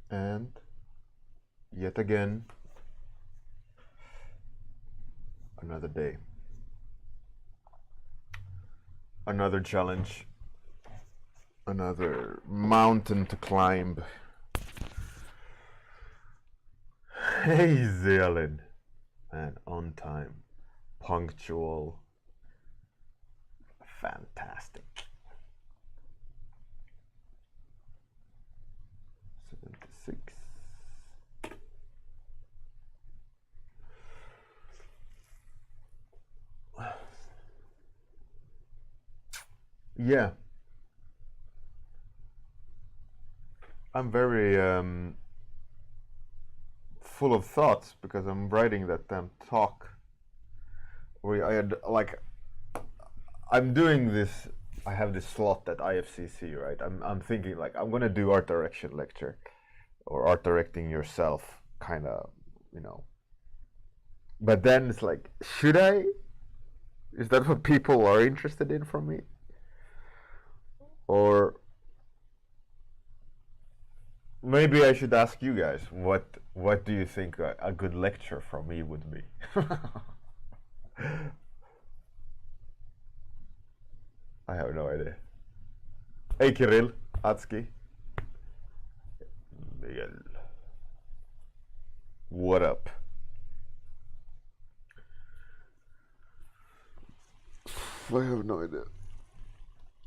And yet again, another day, another challenge, another mountain to climb. Hey, Zealand, man, on time, punctual, fantastic. 76. Yeah, I'm very full of thoughts because I'm writing that damn talk. Where I had like, I'm doing this. I have this slot at IFCC, right? I'm thinking like I'm gonna do art direction lecture, or art directing yourself, kind of, you know. But then it's like, should I? Is that what people are interested in from me? Or maybe I should ask you guys, what do you think a good lecture from me would be? I have no idea. Hey Kirill, Atski, Miguel, what up? I have no idea.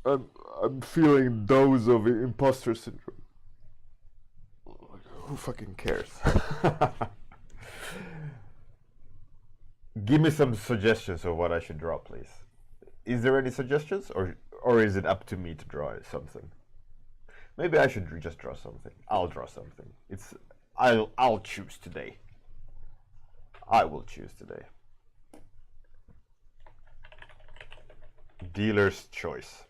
I'm feeling dose of imposter syndrome. Who fucking cares? Give me some suggestions of what I should draw, please. Is there any suggestions, or is it up to me to draw something? Maybe I should just draw something. I'll draw something. I'll choose today. I will choose today. Dealer's choice.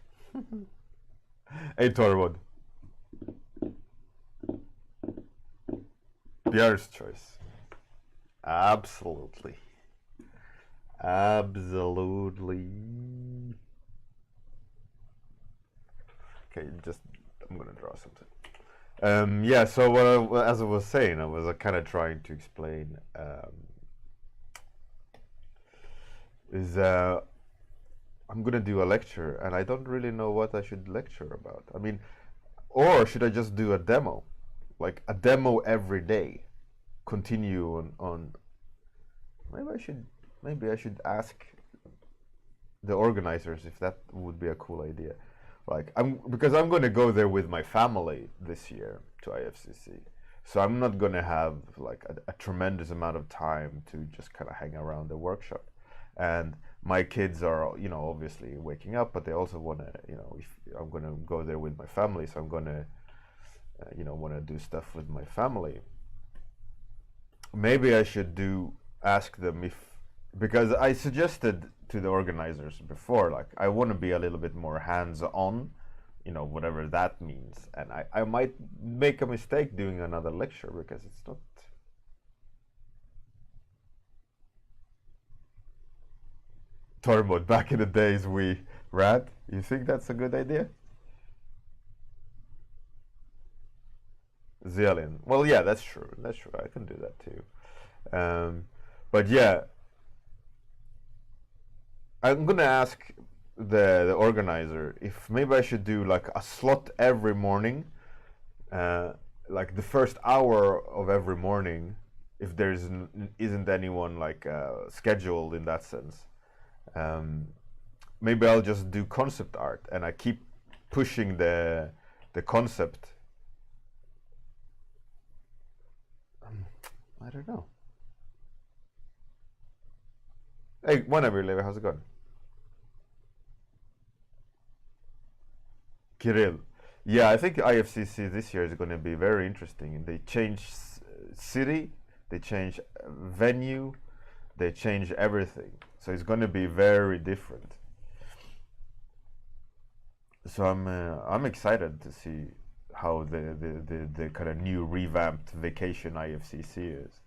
Hey Torvod. Bjorn's choice. Absolutely. Absolutely. Okay, I'm gonna draw something. Yeah, so as I was saying, I was kind of trying to explain I'm gonna do a lecture, and I don't really know what I should lecture about. I mean, or should I just do a demo, like a demo every day, continue on. Maybe I should ask the organizers if that would be a cool idea. Like because I'm going to go there with my family this year to IFCC, so I'm not going to have like a tremendous amount of time to just kind of hang around the workshop. And my kids are, obviously waking up, but they also want to, if I'm going to go there with my family, so I'm going to, want to do stuff with my family. Maybe I should ask them because I suggested to the organizers before, like, I want to be a little bit more hands-on, whatever that means. And I might make a mistake doing another lecture because it's not. Torbot, back in the days we ran. You think that's a good idea? Zillion. Well, yeah, that's true. That's true. I can do that too. But yeah, I'm gonna ask the organizer if maybe I should do like a slot every morning, like the first hour of every morning, if isn't anyone like scheduled in that sense. Maybe I'll just do concept art, and I keep pushing the concept. I don't know. Hey, whenever, Levi, how's it going? Kirill. Yeah, I think IFCC this year is going to be very interesting. They change city, they change venue, they change everything. So it's going to be very different. So I'm excited to see how the kind of new revamped vacation IFCC is.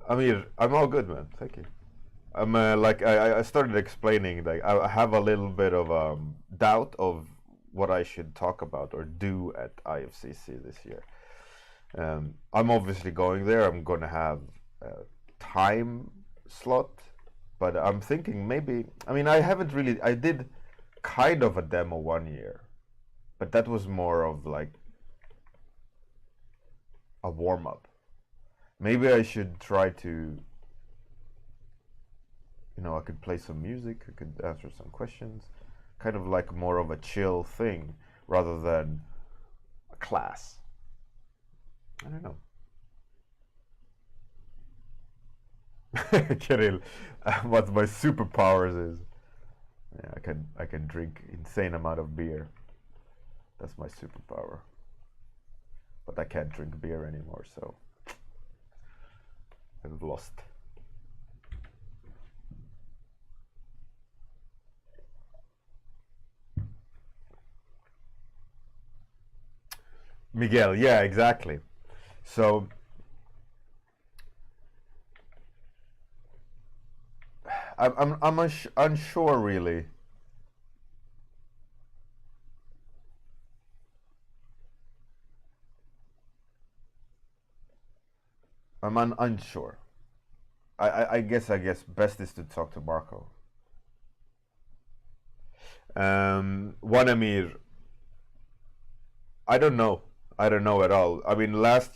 Amir, I'm all good, man. Thank you. I started explaining, like, I have a little bit of doubt of what I should talk about or do at IFCC this year. I'm obviously going there. I'm going to have a time slot, but I'm thinking maybe, I mean, I did kind of a demo one year, but that was more of like a warm-up. Maybe I should try to, I could play some music, I could answer some questions, kind of like more of a chill thing rather than a class. I don't know. Kirill, what my superpowers is. Yeah, I can drink insane amount of beer. That's my superpower. But I can't drink beer anymore, so I've lost. Miguel, yeah, exactly. So I'm unsure really. Unsure. I guess best is to talk to Marco. Wanamir, I don't know. I don't know at all. I mean, last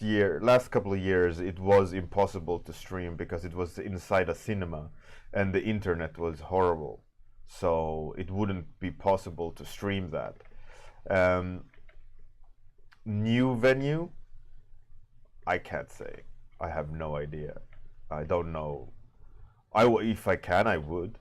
couple of years, it was impossible to stream because it was inside a cinema, and the internet was horrible, so it wouldn't be possible to stream that. New venue, I can't say. I have no idea. I don't know. If I can, I would.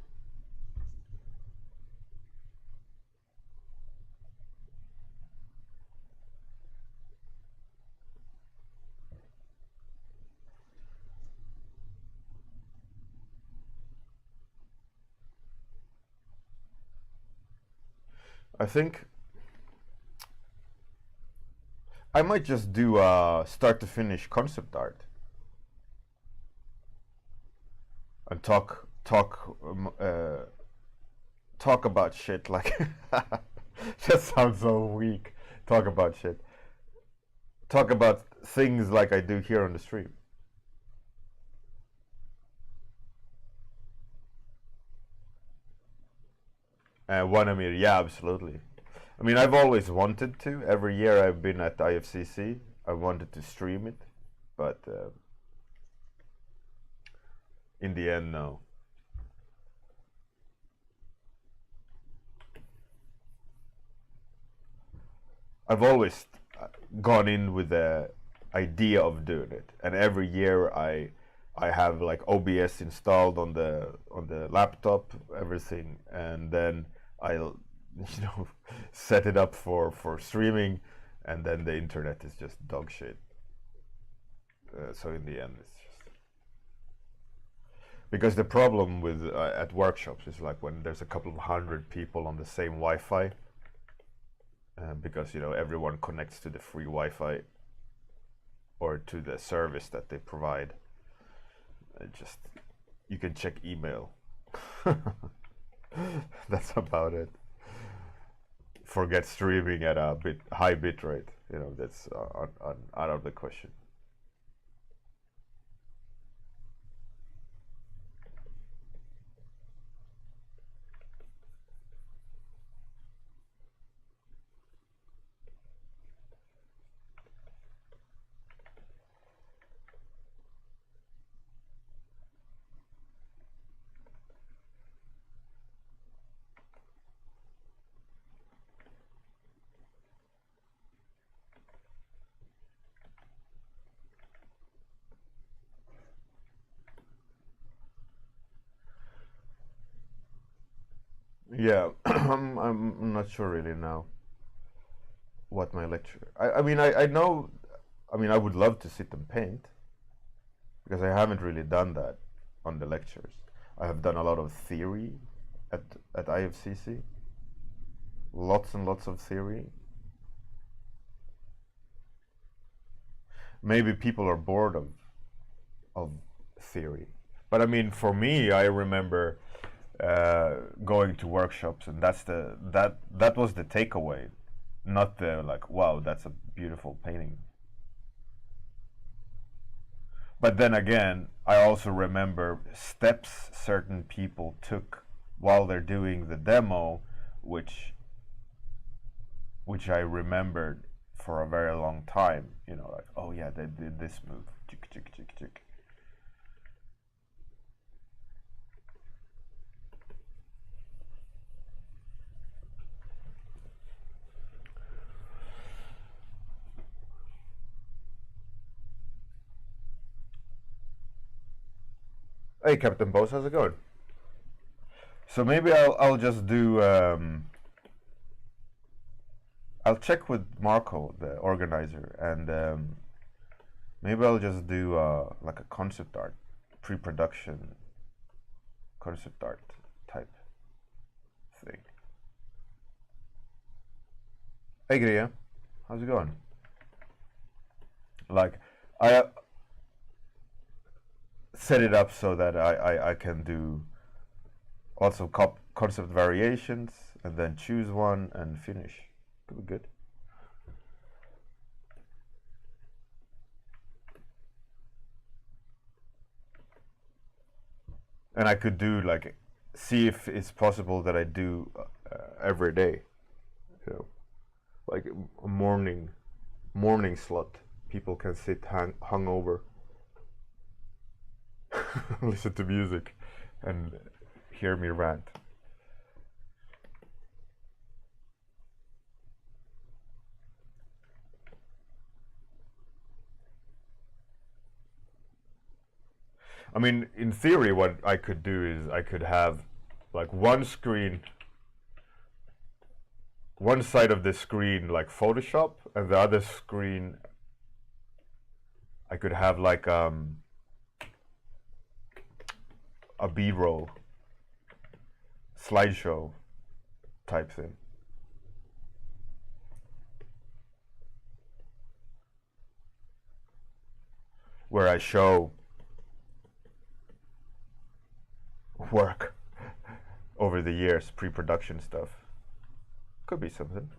I think I might just do start to finish concept art and talk about shit like that sounds so weak. Talk about shit. Talk about things like I do here on the stream. Wanamir, yeah, absolutely. I mean, I've always wanted to. Every year I've been at IFCC, I wanted to stream it, but in the end, no. I've always gone in with the idea of doing it, and every year I have like OBS installed on the laptop, everything, and then I'll set it up for streaming, and then the internet is just dog shit. So in the end, it's just because the problem with at workshops is like when there's a couple of hundred people on the same Wi-Fi, because everyone connects to the free Wi-Fi or to the service that they provide. Just you can check email. That's about it. Forget streaming at a high bit rate. That's out of the question. Yeah, I'm not sure really now what my lecture. I mean I know. I mean I would love to sit and paint because I haven't really done that on the lectures. I have done a lot of theory at IFCC. Lots and lots of theory. Maybe people are bored of theory, but I mean for me, I remember going to workshops, and that was the takeaway. not the like, wow, that's a beautiful painting. But then again, I also remember steps certain people took while they're doing the demo, which I remembered for a very long time. You know, like, oh yeah, they did this move. Chick, chick, chick, chick. Hey, Captain Boss, how's it going? So maybe I'll just do I'll check with Marco, the organizer, and maybe I'll just do like a concept art, pre-production concept art type thing. Hey, Gria, how's it going? Like, I set it up so that I can do also concept variations and then choose one and finish. Could be good. And I could do like, see if it's possible that I do every day, you know, like a morning slot. People can sit hungover, listen to music, and hear me rant. I mean, in theory, what I could do is I could have like one screen, one side of the screen like Photoshop, and the other screen I could have like a B-roll slideshow type thing. Where I show work over the years, pre-production stuff. Could be something.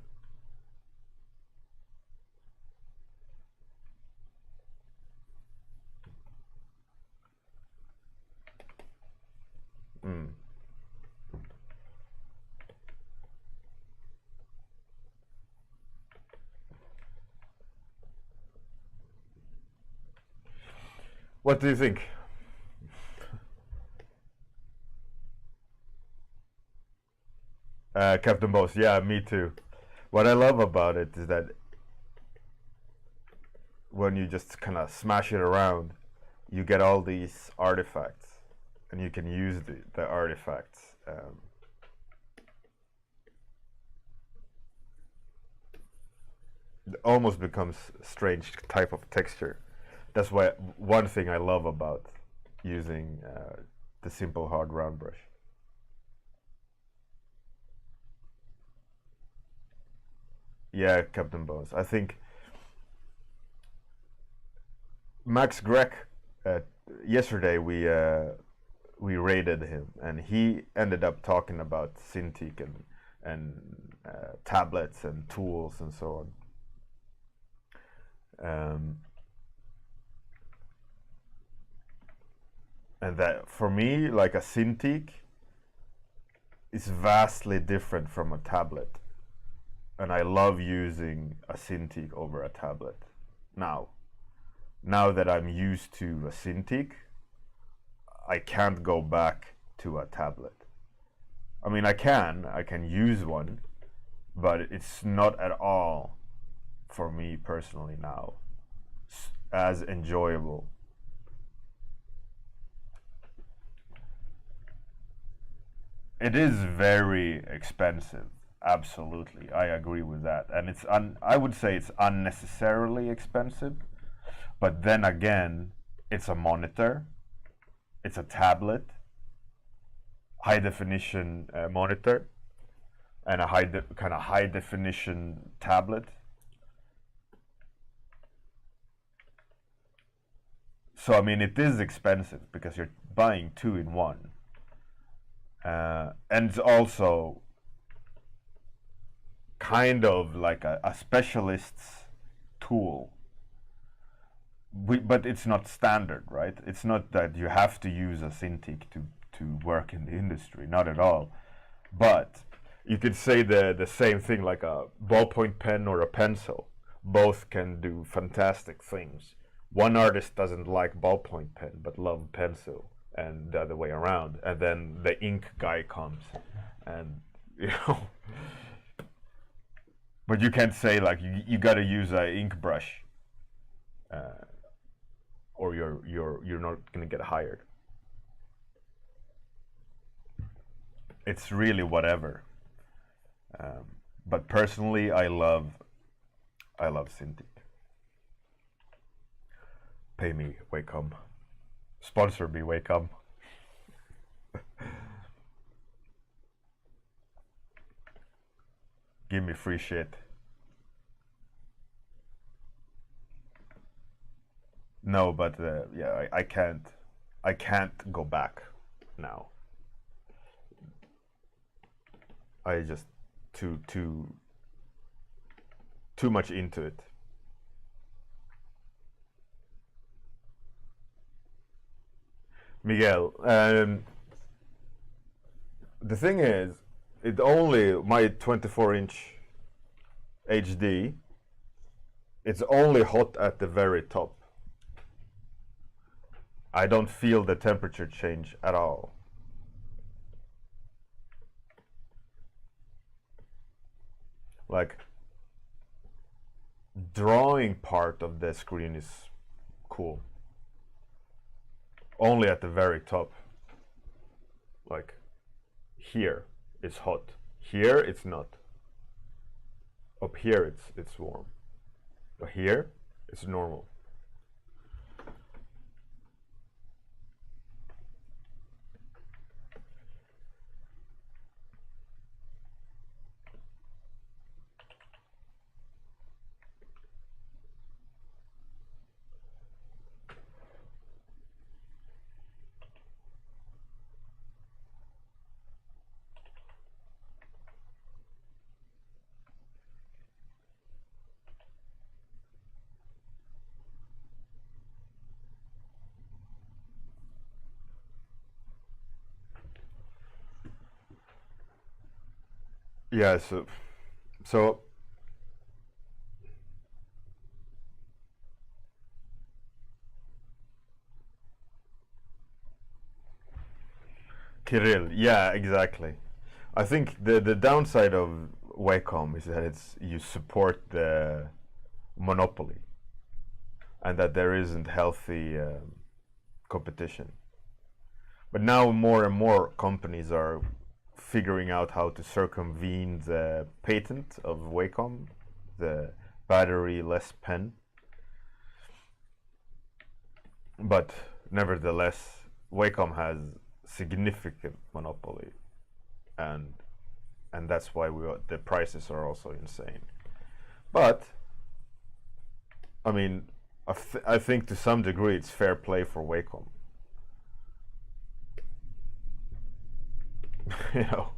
What do you think? Captain Boss, yeah, me too. What I love about it is that when you just kind of smash it around, you get all these artifacts, and you can use the artifacts. It almost becomes a strange type of texture. That's why one thing I love about using the simple hard round brush. Yeah, Captain Bones. I think Max Grech. Yesterday we raided him, and he ended up talking about Cintiq and tablets and tools and so on. And that for me, like a Cintiq is vastly different from a tablet, and I love using a Cintiq over a tablet now. Now that I'm used to a Cintiq, I can't go back to a tablet. I mean, I can use one, but it's not at all, for me personally now, as enjoyable. It is very expensive, absolutely. I agree with that, and I would say it's unnecessarily expensive. But then again, it's a monitor, it's a tablet, high definition monitor, and a kind of high definition tablet. So I mean, it is expensive because you're buying two in one, and it's also kind of like a specialist's tool. But it's not standard, right? It's not that you have to use a Cintiq to work in the industry, not at all. But you could say the same thing like a ballpoint pen or a pencil. Both can do fantastic things. One artist doesn't like ballpoint pen but love pencil, and the other way around. And then the ink guy comes, and you know. But you can't say like you got to use an ink brush, or you're not gonna get hired. It's really whatever. But personally, I love Cintiq. Pay me, Wacom. Sponsor me, Wacom. Give me free shit. No, but yeah, I can't go back now. I just too much into it. Miguel, the thing is, it only my 24-inch HD. It's only hot at the very top. I don't feel the temperature change at all. Like, drawing part of the screen is cool. Only at the very top. Like, here it's hot. Here it's not. Up here it's warm. But here it's normal. Yeah, so Kirill, yeah, exactly. I think the downside of Wacom is that you support the monopoly, and that there isn't healthy competition. But now more and more companies are figuring out how to circumvent the patent of Wacom, the battery-less pen. But nevertheless, Wacom has significant monopoly, and that's why the prices are also insane. But I mean, I think to some degree it's fair play for Wacom. You know.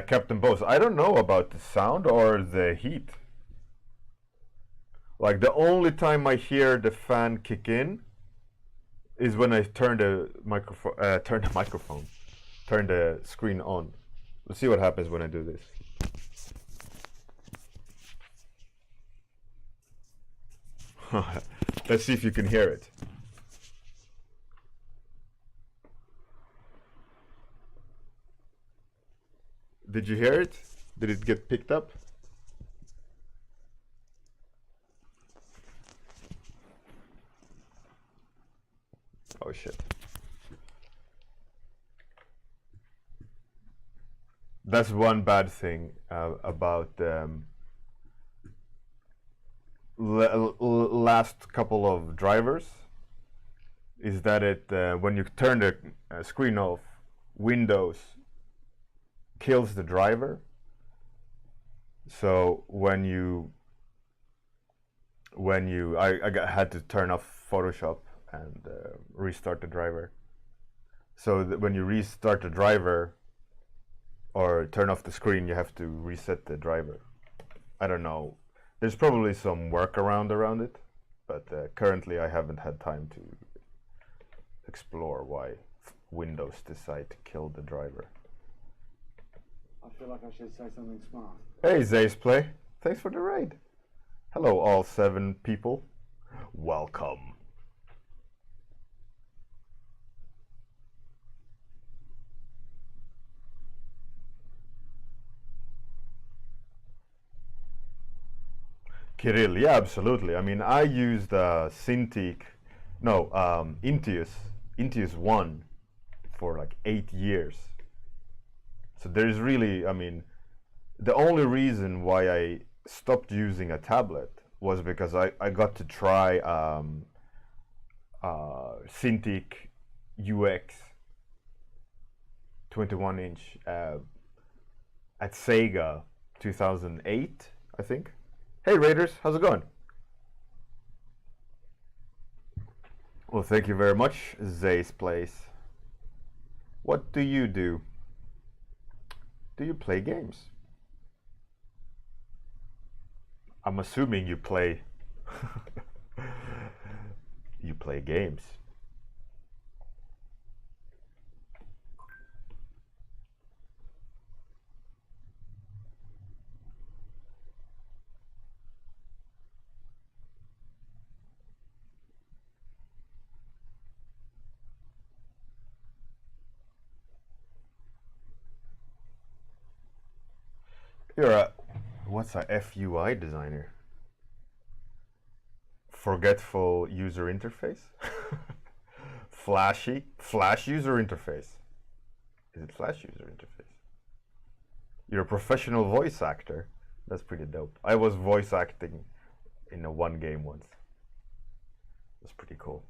Captain Bose, I don't know about the sound or the heat. Like, the only time I hear the fan kick in is when I turn the microphone, turn the screen on. Let's see what happens when I do this. Let's see if you can hear it. Did you hear it? Did it get picked up? Oh shit. That's one bad thing about last couple of drivers, is that when you turn the screen off, Windows kills the driver, So had to turn off Photoshop and restart the driver. So when you restart the driver or turn off the screen, you have to reset the driver. I don't know. There's probably some workaround around it, but currently I haven't had time to explore why Windows decide to kill the driver. I feel like I should say something smart. Hey, Zay's Play. Thanks for the raid. Hello, all 7 people. Welcome. Kirill, yeah, absolutely. I mean, I used Cintiq, no, Intuos 1 for like 8 years. So there's really, I mean, the only reason why I stopped using a tablet was because I got to try Cintiq UX 21-inch at Sega 2008, I think. Hey Raiders, how's it going? Well, thank you very much, Zay's Place. What do you do? Do you play games? I'm assuming you play you play games. You're a what's a FUI designer? Forgetful user interface? Flash user interface. Is it Flash user interface? You're a professional voice actor. That's pretty dope. I was voice acting in a one game once. That's pretty cool.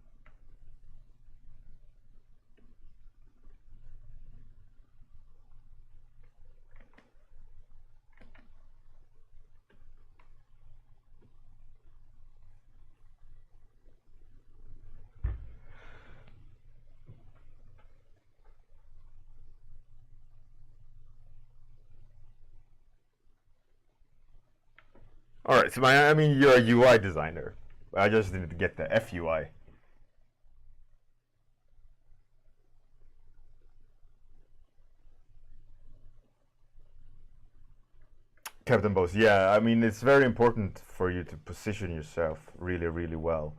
All right, so I mean, you're a UI designer. I just didn't get the FUI. Captain Boss, yeah, I mean, it's very important for you to position yourself really, really well,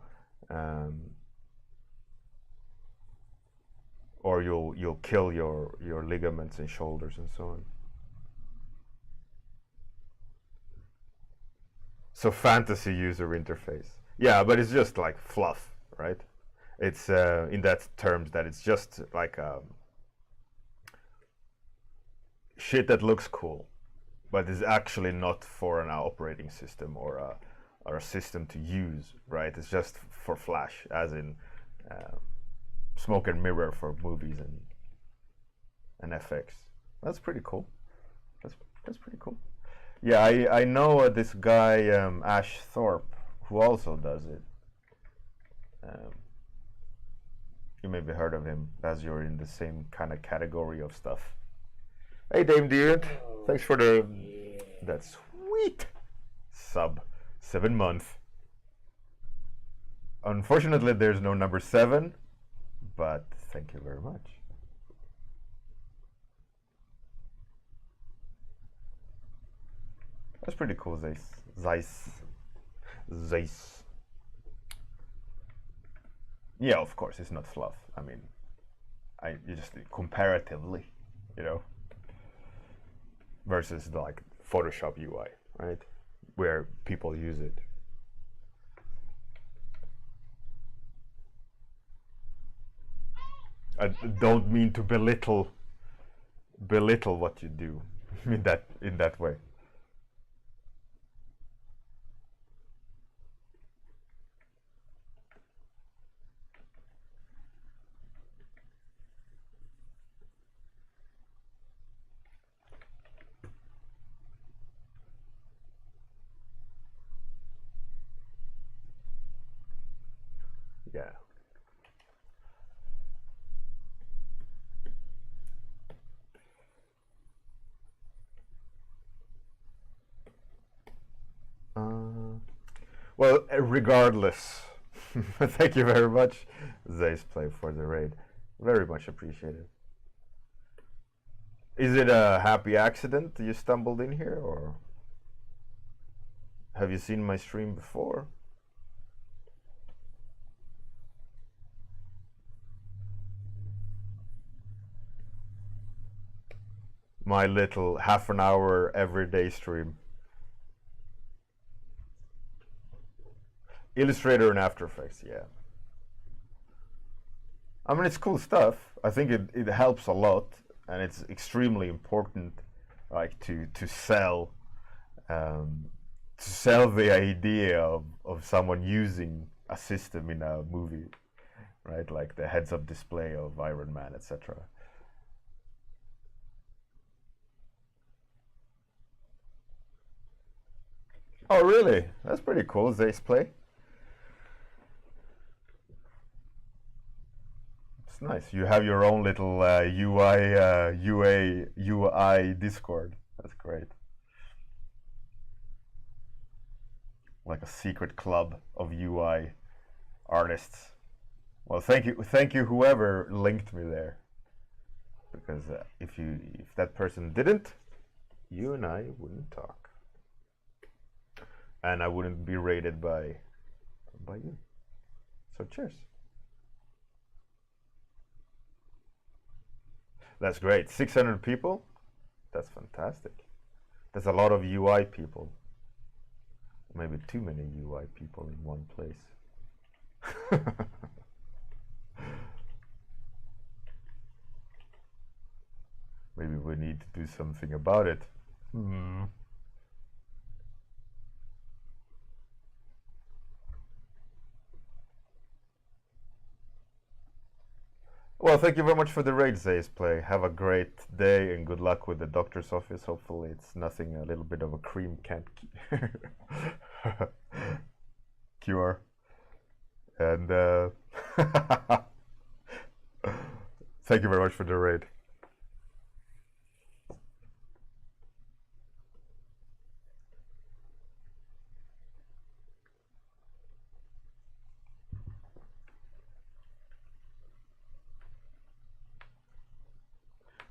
or you'll kill your ligaments and shoulders and so on. So fantasy user interface, yeah, but it's just like fluff, right? It's in that terms that it's just like shit that looks cool, but is actually not for an operating system or a system to use, right? It's just for Flash, as in smoke and mirror for movies and FX. That's pretty cool. That's pretty cool. Yeah, I know this guy Ash Thorpe who also does it. You maybe heard of him, as you're in the same kind of category of stuff. Hey Dame Deerant, thanks for the that sweet sub 7 months. Unfortunately, there's no number 7, but thank you very much. That's pretty cool, Zeiss. Yeah, of course, it's not fluff. I mean, you just comparatively, you know, versus like Photoshop UI, right? Where people use it. I don't mean to belittle what you do in that way. Yeah. Well, regardless, thank you very much, Zay's Play, for the raid. Very much appreciated. Is it a happy accident you stumbled in here, or have you seen my stream before? My little half an hour everyday stream. Illustrator and After Effects, yeah. I mean, it's cool stuff. I think it helps a lot, and it's extremely important, like to sell the idea of someone using a system in a movie, right? Like the heads-up display of Iron Man, etc. Oh, really? That's pretty cool. Zay's Play. It's nice. You have your own little UI Discord. That's great. Like a secret club of UI artists. Well, thank you, whoever linked me there. Because if that person didn't, you and I wouldn't talk, and I wouldn't be rated by you. So cheers. That's great. 600 people. That's fantastic. That's a lot of UI people. Maybe too many UI people in one place. Maybe we need to do something about it. Well, thank you very much for the raid, Zay's Play. Have a great day and good luck with the doctor's office. Hopefully it's nothing a little bit of a cream can't cure. And thank you very much for the raid.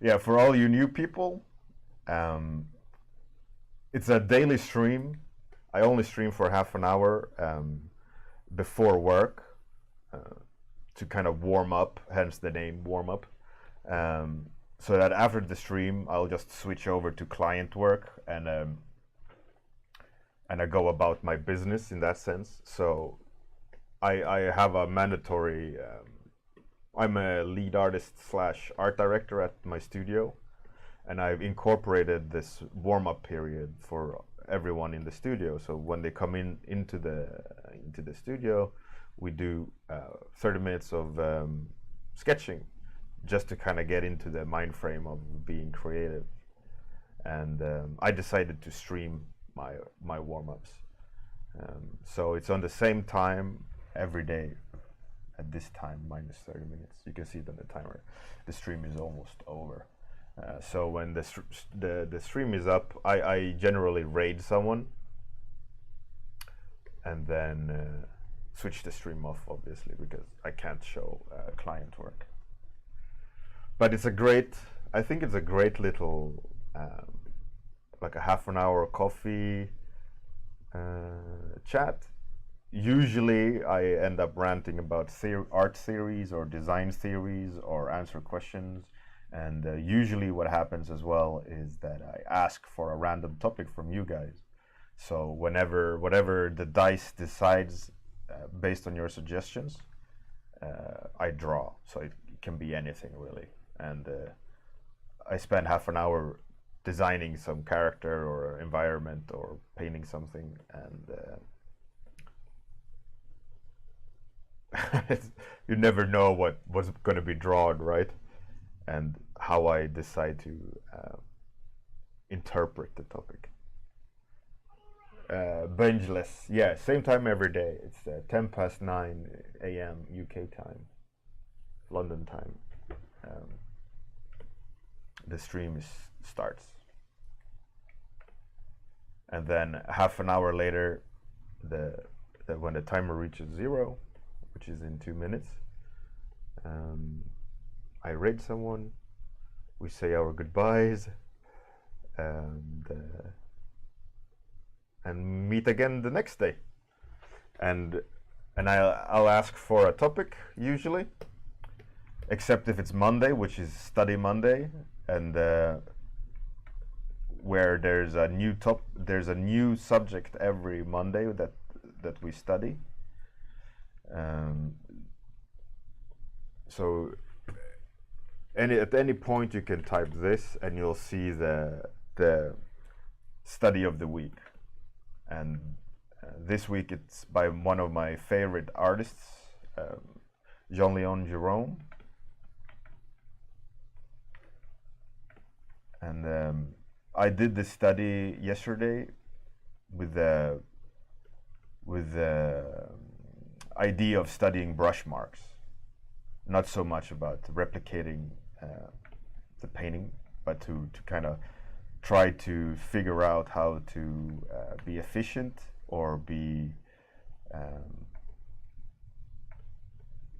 Yeah, for all you new people, it's a daily stream. I only stream for half an hour before work to kind of warm up, hence the name Warmup. So that after the stream, I'll just switch over to client work and I go about my business in that sense. So I have a mandatory. I'm a lead artist / art director at my studio, and I've incorporated this warm-up period for everyone in the studio. So when they come into the studio, we do 30 minutes of sketching, just to kind of get into the mind frame of being creative. And I decided to stream my warm-ups, so it's on the same time every day. At this time, minus 30 minutes. You can see it on the timer. The stream is almost over. So when the stream is up, I generally raid someone and then switch the stream off, obviously, because I can't show client work. But it's I think it's a great little, like a half an hour coffee chat. Usually I end up ranting about art theories or design theories or answer questions, and usually what happens as well is that I ask for a random topic from you guys. So whatever the dice decides based on your suggestions, I draw. So it can be anything really, and I spend half an hour designing some character or environment or painting something, and you never know what's going to be drawn, right? And how I decide to interpret the topic. bingeless. Yeah, same time every day. It's 9 a.m. UK time, London time. The stream starts, and then half an hour later, when the timer reaches 0, which is in 2 minutes, I raid someone. We say our goodbyes, and meet again the next day. And I'll ask for a topic usually, except if it's Monday, which is Study Monday, and where there's a new subject every Monday that we study. So at any point you can type this, and you'll see the study of the week. And this week it's by one of my favorite artists, Jean-Léon Jerome. And I did this study yesterday with the idea of studying brush marks, not so much about replicating the painting, but to kind of try to figure out how to be efficient or be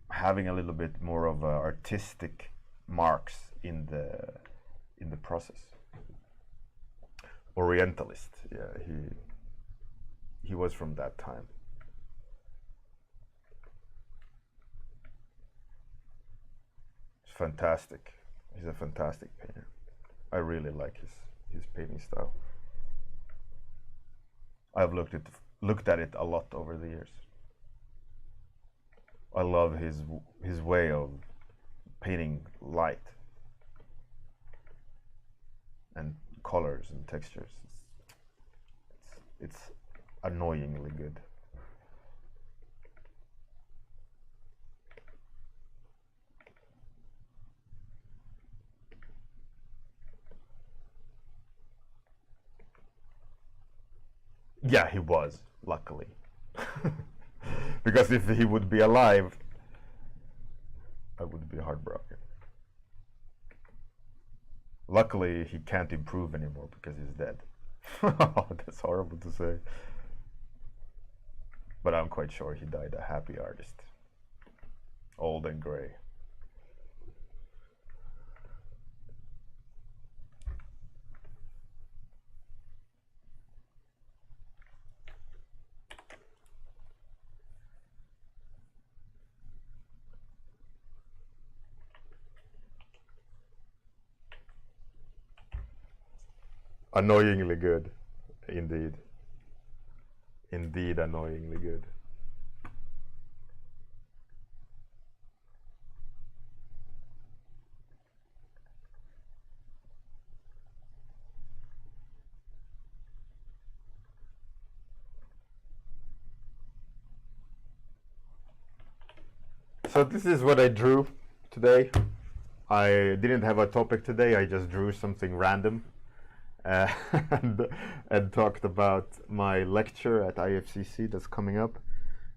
having a little bit more of artistic marks in the process. Orientalist, yeah, he was from that time. It's fantastic. He's a fantastic painter. I really like his painting style. I've looked at it a lot over the years. I love his way of painting light and colors and textures. It's annoyingly good. Yeah, he was, luckily. Because if he would be alive, I would be heartbroken. Luckily, he can't improve anymore because he's dead. That's horrible to say. But I'm quite sure he died a happy artist. Old and grey. Annoyingly good, indeed. Indeed, annoyingly good. So this is what I drew today. I didn't have a topic today, I just drew something random. And talked about my lecture at IFCC that's coming up.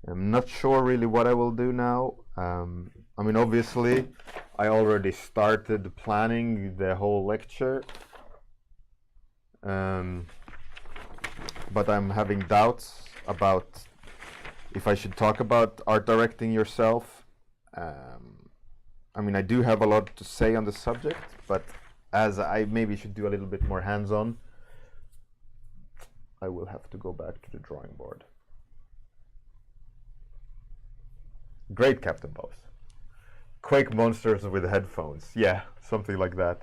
I'm not sure really what I will do now. I mean, obviously, I already started planning the whole lecture, but I'm having doubts about if I should talk about art directing yourself. I mean, I do have a lot to say on the subject, but as I maybe should do a little bit more hands-on, I will have to go back to the drawing board. Great, Captain Boss. Quake monsters with headphones. Yeah, something like that.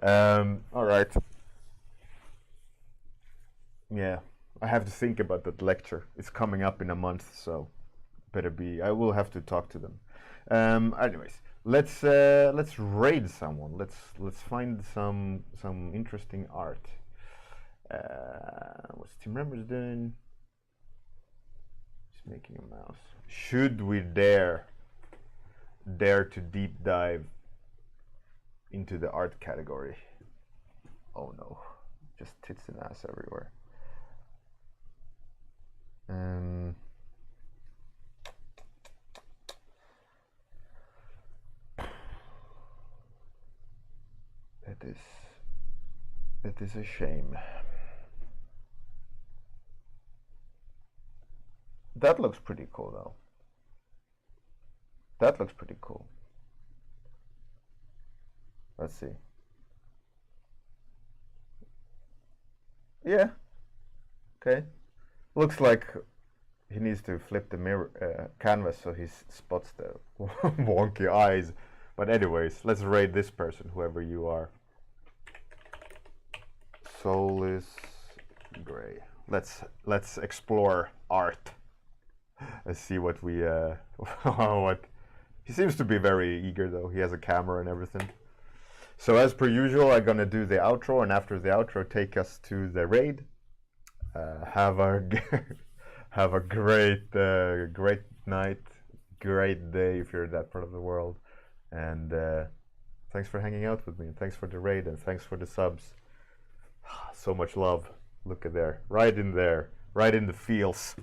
All right. Yeah, I have to think about that lecture. It's coming up in a month, so I will have to talk to them. Anyways. Let's raid someone. Let's find some interesting art. What's Team Members doing? He's making a mouse. Should we dare to deep dive into the art category? Oh no, just tits and ass everywhere. is a shame. That looks pretty cool though. That looks pretty cool. Let's see. Yeah. Okay. Looks like he needs to flip the mirror canvas so he spots the wonky eyes. But anyways, let's rate this person, whoever you are. Soulless Gray. Let's explore art. Let's see what we what. He seems to be very eager though. He has a camera and everything. So as per usual, I'm gonna do the outro, and after the outro, take us to the raid. Have a have a great great night, great day if you're in that part of the world, and thanks for hanging out with me, and thanks for the raid, and thanks for the subs. So much love. Look at there, right in the feels.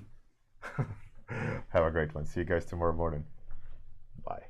Have a great one. See you guys tomorrow morning. Bye.